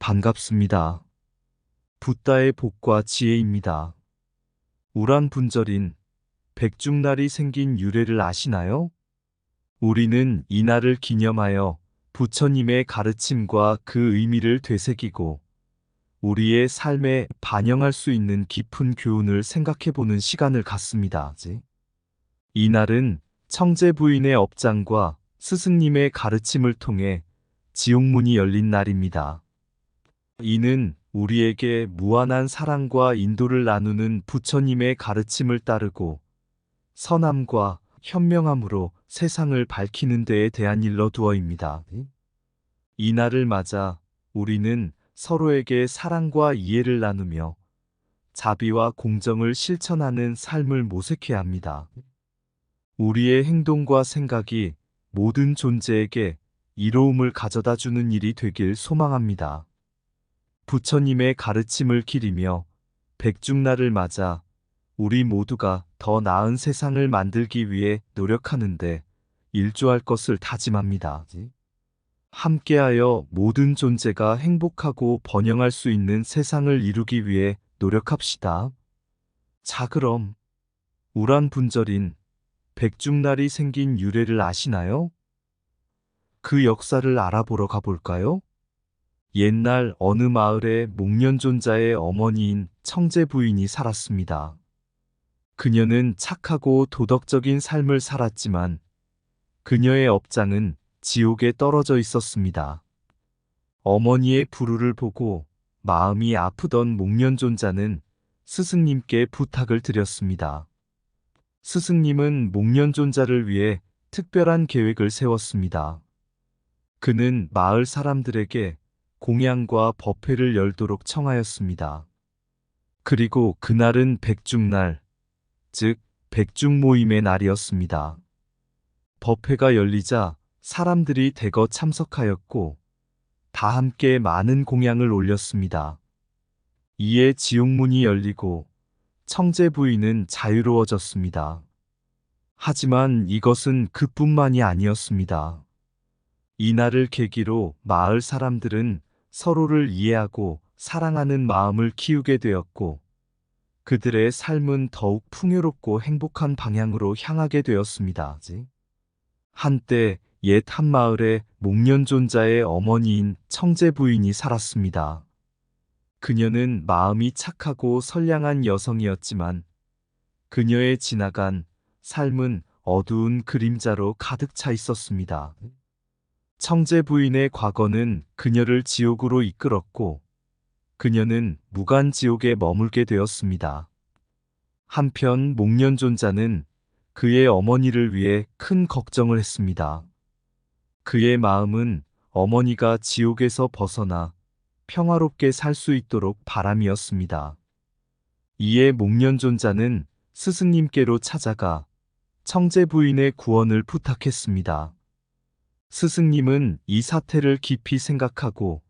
반갑습니다. 붓다의 복과 지혜입니다. 우란분절인 백중날이 생긴 유래를 아시나요? 우리는 이 날을 기념하여 부처님의 가르침과 그 의미를 되새기고 우리의 삶에 반영할 수 있는 깊은 교훈을 생각해보는 시간을 갖습니다. 이 날은 청제 부인의 업장과 스승님의 가르침을 통해 지옥문이 열린 날입니다. 이는 우리에게 무한한 사랑과 인도를 나누는 부처님의 가르침을 따르고 선함과 현명함으로 세상을 밝히는 데에 대한 일러두어입니다. 이 날을 맞아 우리는 서로에게 사랑과 이해를 나누며 자비와 공정을 실천하는 삶을 모색해야 합니다. 우리의 행동과 생각이 모든 존재에게 이로움을 가져다 주는 일이 되길 소망합니다. 부처님의 가르침을 기리며 백중날을 맞아 우리 모두가 더 나은 세상을 만들기 위해 노력하는데 일조할 것을 다짐합니다. 함께하여 모든 존재가 행복하고 번영할 수 있는 세상을 이루기 위해 노력합시다. 자, 그럼 우란분절인 백중날이 생긴 유래를 아시나요? 그 역사를 알아보러 가볼까요? 옛날 어느 마을에 목련존자의 어머니인 청제 부인이 살았습니다. 그녀는 착하고 도덕적인 삶을 살았지만 그녀의 업장은 지옥에 떨어져 있었습니다. 어머니의 불우를 보고 마음이 아프던 목련존자는 스승님께 부탁을 드렸습니다. 스승님은 목련존자를 위해 특별한 계획을 세웠습니다. 그는 마을 사람들에게 공양과 법회를 열도록 청하였습니다. 그리고 그날은 백중날, 즉 백중모임의 날이었습니다. 법회가 열리자 사람들이 대거 참석하였고 다 함께 많은 공양을 올렸습니다. 이에 지옥문이 열리고 청제 부인은 자유로워졌습니다. 하지만 이것은 그뿐만이 아니었습니다. 이날을 계기로 마을 사람들은 서로를 이해하고 사랑하는 마음을 키우게 되었고 그들의 삶은 더욱 풍요롭고 행복한 방향으로 향하게 되었습니다. 한때 옛 한마을에 목련존자의 어머니인 청제 부인이 살았습니다. 그녀는 마음이 착하고 선량한 여성이었지만 그녀의 지나간 삶은 어두운 그림자로 가득 차 있었습니다. 청제 부인의 과거는 그녀를 지옥으로 이끌었고 그녀는 무간지옥에 머물게 되었습니다. 한편 목련존자는 그의 어머니를 위해 큰 걱정을 했습니다. 그의 마음은 어머니가 지옥에서 벗어나 평화롭게 살 수 있도록 바람이었습니다. 이에 목련존자는 스승님께로 찾아가 청제 부인의 구원을 부탁했습니다. 스승님은 이 사태를 깊이 생각하고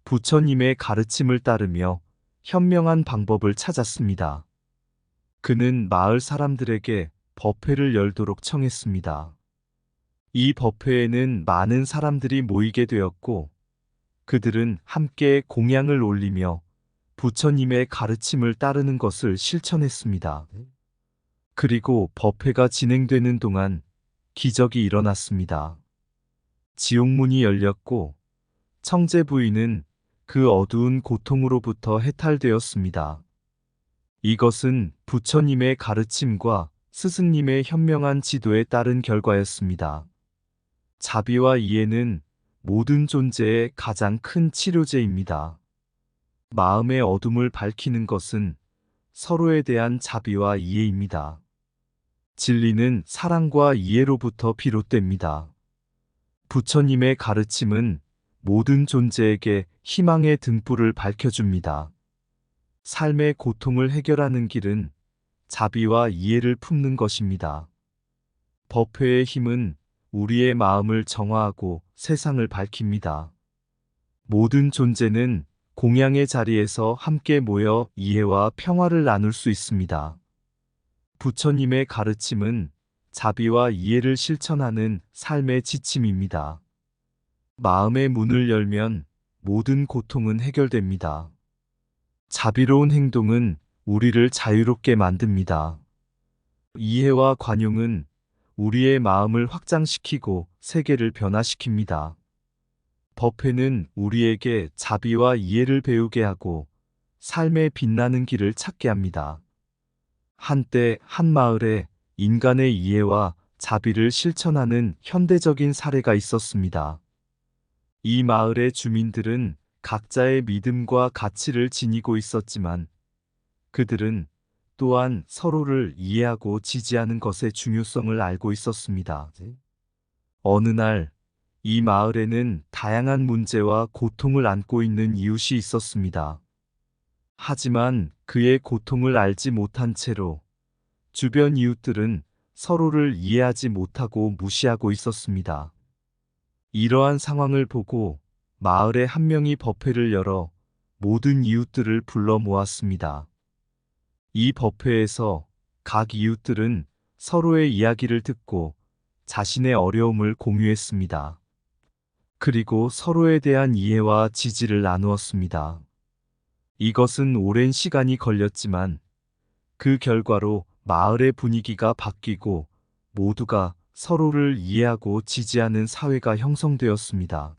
부처님의 가르침을 따르며 현명한 방법을 찾았습니다. 그는 마을 사람들에게 법회를 열도록 청했습니다. 이 법회에는 많은 사람들이 모이게 되었고 그들은 함께 공양을 올리며 부처님의 가르침을 따르는 것을 실천했습니다. 그리고 법회가 진행되는 동안 기적이 일어났습니다. 지옥문이 열렸고 청제 부인은 그 어두운 고통으로부터 해탈되었습니다. 이것은 부처님의 가르침과 스승님의 현명한 지도에 따른 결과였습니다. 자비와 이해는 모든 존재의 가장 큰 치료제입니다. 마음의 어둠을 밝히는 것은 서로에 대한 자비와 이해입니다. 진리는 사랑과 이해로부터 비롯됩니다. 부처님의 가르침은 모든 존재에게 희망의 등불을 밝혀줍니다. 삶의 고통을 해결하는 길은 자비와 이해를 품는 것입니다. 법회의 힘은 우리의 마음을 정화하고 세상을 밝힙니다. 모든 존재는 공양의 자리에서 함께 모여 이해와 평화를 나눌 수 있습니다. 부처님의 가르침은 자비와 이해를 실천하는 삶의 지침입니다. 마음의 문을 열면 모든 고통은 해결됩니다. 자비로운 행동은 우리를 자유롭게 만듭니다. 이해와 관용은 우리의 마음을 확장시키고 세계를 변화시킵니다. 법회는 우리에게 자비와 이해를 배우게 하고 삶의 빛나는 길을 찾게 합니다. 한때 한 마을에 인간의 이해와 자비를 실천하는 현대적인 사례가 있었습니다. 이 마을의 주민들은 각자의 믿음과 가치를 지니고 있었지만 그들은 또한 서로를 이해하고 지지하는 것의 중요성을 알고 있었습니다. 어느 날, 이 마을에는 다양한 문제와 고통을 안고 있는 이웃이 있었습니다. 하지만 그의 고통을 알지 못한 채로 주변 이웃들은 서로를 이해하지 못하고 무시하고 있었습니다. 이러한 상황을 보고 마을의 한 명이 법회를 열어 모든 이웃들을 불러 모았습니다. 이 법회에서 각 이웃들은 서로의 이야기를 듣고 자신의 어려움을 공유했습니다. 그리고 서로에 대한 이해와 지지를 나누었습니다. 이것은 오랜 시간이 걸렸지만 그 결과로 마을의 분위기가 바뀌고 모두가 서로를 이해하고 지지하는 사회가 형성되었습니다.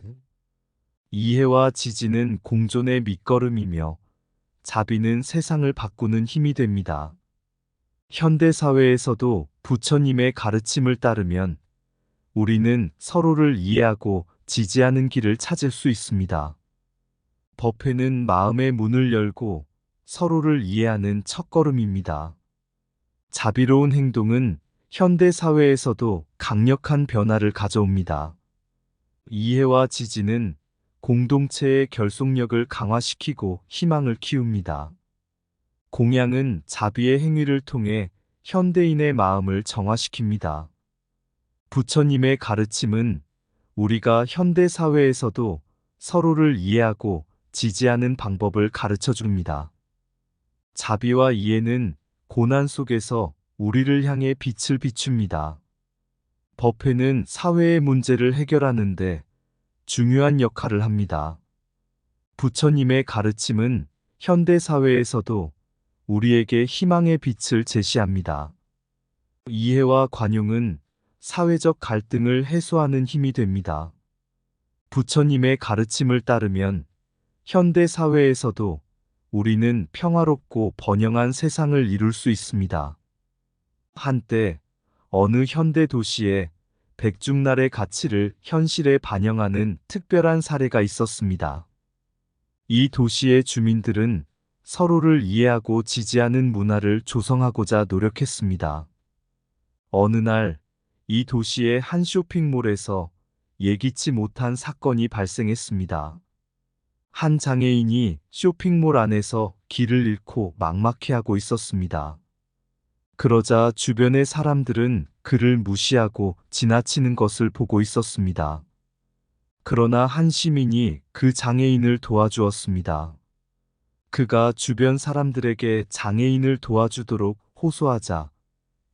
이해와 지지는 공존의 밑거름이며 자비는 세상을 바꾸는 힘이 됩니다. 현대 사회에서도 부처님의 가르침을 따르면 우리는 서로를 이해하고 지지하는 길을 찾을 수 있습니다. 법회는 마음의 문을 열고 서로를 이해하는 첫걸음입니다. 자비로운 행동은 현대 사회에서도 강력한 변화를 가져옵니다. 이해와 지지는 공동체의 결속력을 강화시키고 희망을 키웁니다. 공양은 자비의 행위를 통해 현대인의 마음을 정화시킵니다. 부처님의 가르침은 우리가 현대 사회에서도 서로를 이해하고 지지하는 방법을 가르쳐 줍니다. 자비와 이해는 고난 속에서 우리를 향해 빛을 비춥니다. 법회는 사회의 문제를 해결하는데 중요한 역할을 합니다. 부처님의 가르침은 현대 사회에서도 우리에게 희망의 빛을 제시합니다. 이해와 관용은 사회적 갈등을 해소하는 힘이 됩니다. 부처님의 가르침을 따르면 현대 사회에서도 우리는 평화롭고 번영한 세상을 이룰 수 있습니다. 한때 어느 현대 도시에 백중날의 가치를 현실에 반영하는 특별한 사례가 있었습니다. 이 도시의 주민들은 서로를 이해하고 지지하는 문화를 조성하고자 노력했습니다. 어느 날, 이 도시의 한 쇼핑몰에서 예기치 못한 사건이 발생했습니다. 한 장애인이 쇼핑몰 안에서 길을 잃고 막막해하고 있었습니다. 그러자 주변의 사람들은 그를 무시하고 지나치는 것을 보고 있었습니다. 그러나 한 시민이 그 장애인을 도와주었습니다. 그가 주변 사람들에게 장애인을 도와주도록 호소하자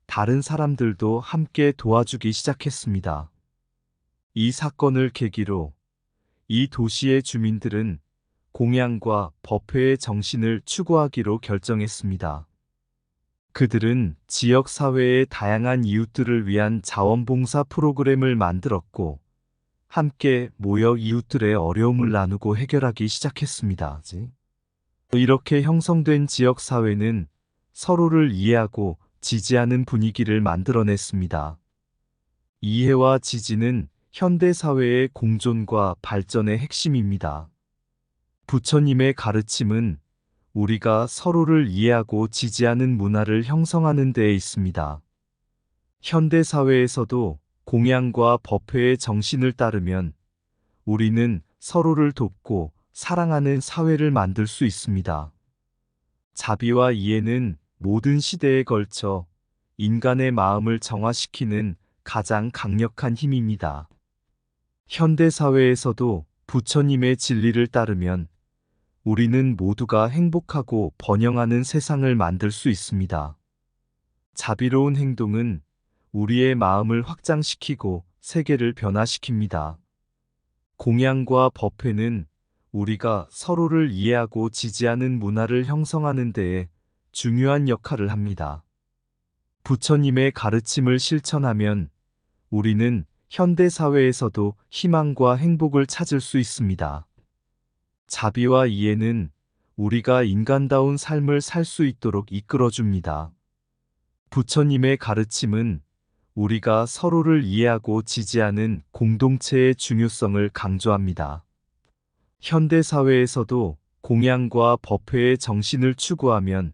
다른 사람들도 함께 도와주기 시작했습니다. 이 사건을 계기로 이 도시의 주민들은 공양과 법회의 정신을 추구하기로 결정했습니다. 그들은 지역 사회의 다양한 이웃들을 위한 자원봉사 프로그램을 만들었고 함께 모여 이웃들의 어려움을 나누고 해결하기 시작했습니다. 이렇게 형성된 지역 사회는 서로를 이해하고 지지하는 분위기를 만들어냈습니다. 이해와 지지는 현대 사회의 공존과 발전의 핵심입니다. 부처님의 가르침은 우리가 서로를 이해하고 지지하는 문화를 형성하는 데에 있습니다. 현대 사회에서도 공양과 법회의 정신을 따르면 우리는 서로를 돕고 사랑하는 사회를 만들 수 있습니다. 자비와 이해는 모든 시대에 걸쳐 인간의 마음을 정화시키는 가장 강력한 힘입니다. 현대 사회에서도 부처님의 진리를 따르면 우리는 모두가 행복하고 번영하는 세상을 만들 수 있습니다. 자비로운 행동은 우리의 마음을 확장시키고 세계를 변화시킵니다. 공양과 법회는 우리가 서로를 이해하고 지지하는 문화를 형성하는 데에 중요한 역할을 합니다. 부처님의 가르침을 실천하면 우리는 현대 사회에서도 희망과 행복을 찾을 수 있습니다. 자비와 이해는 우리가 인간다운 삶을 살 수 있도록 이끌어줍니다. 부처님의 가르침은 우리가 서로를 이해하고 지지하는 공동체의 중요성을 강조합니다. 현대 사회에서도 공양과 법회의 정신을 추구하면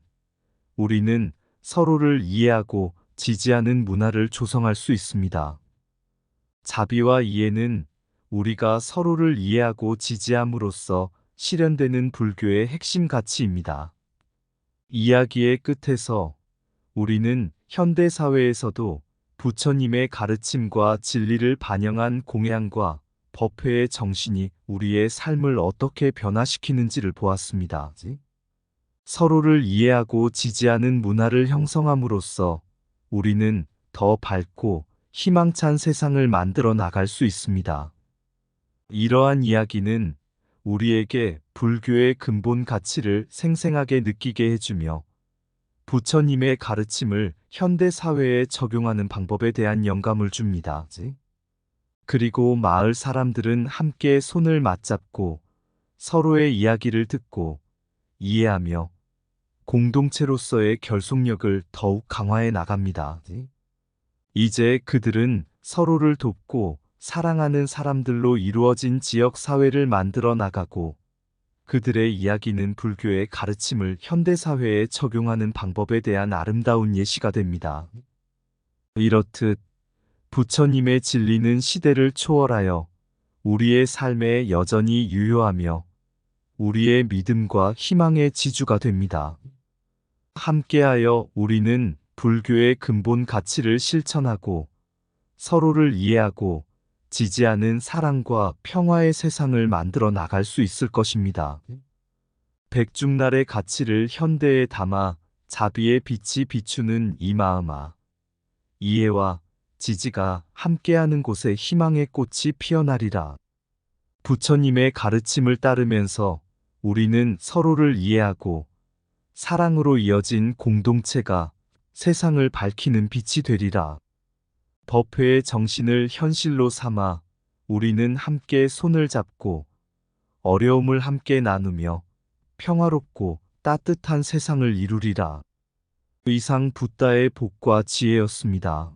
우리는 서로를 이해하고 지지하는 문화를 조성할 수 있습니다. 자비와 이해는 우리가 서로를 이해하고 지지함으로써 실현되는 불교의 핵심 가치입니다. 이야기의 끝에서 우리는 현대 사회에서도 부처님의 가르침과 진리를 반영한 공양과 법회의 정신이 우리의 삶을 어떻게 변화시키는지를 보았습니다. 서로를 이해하고 지지하는 문화를 형성함으로써 우리는 더 밝고 희망찬 세상을 만들어 나갈 수 있습니다. 이러한 이야기는 우리에게 불교의 근본 가치를 생생하게 느끼게 해주며 부처님의 가르침을 현대 사회에 적용하는 방법에 대한 영감을 줍니다. 그리고 마을 사람들은 함께 손을 맞잡고 서로의 이야기를 듣고 이해하며 공동체로서의 결속력을 더욱 강화해 나갑니다. 이제 그들은 서로를 돕고 사랑하는 사람들로 이루어진 지역 사회를 만들어 나가고 그들의 이야기는 불교의 가르침을 현대사회에 적용하는 방법에 대한 아름다운 예시가 됩니다. 이렇듯 부처님의 진리는 시대를 초월하여 우리의 삶에 여전히 유효하며 우리의 믿음과 희망의 지주가 됩니다. 함께하여 우리는 불교의 근본 가치를 실천하고 서로를 이해하고 지지하는 사랑과 평화의 세상을 만들어 나갈 수 있을 것입니다. 백중날의 가치를 현대에 담아 자비의 빛이 비추는 이 마음아. 이해와 지지가 함께하는 곳에 희망의 꽃이 피어나리라. 부처님의 가르침을 따르면서 우리는 서로를 이해하고 사랑으로 이어진 공동체가 세상을 밝히는 빛이 되리라. 법회의 정신을 현실로 삼아 우리는 함께 손을 잡고 어려움을 함께 나누며 평화롭고 따뜻한 세상을 이루리라. 이상 붓다의 복과 지혜였습니다.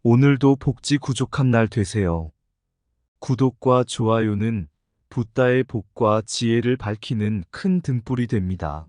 오늘도 복지 구족한 날 되세요. 구독과 좋아요는 붓다의 복과 지혜를 밝히는 큰 등불이 됩니다.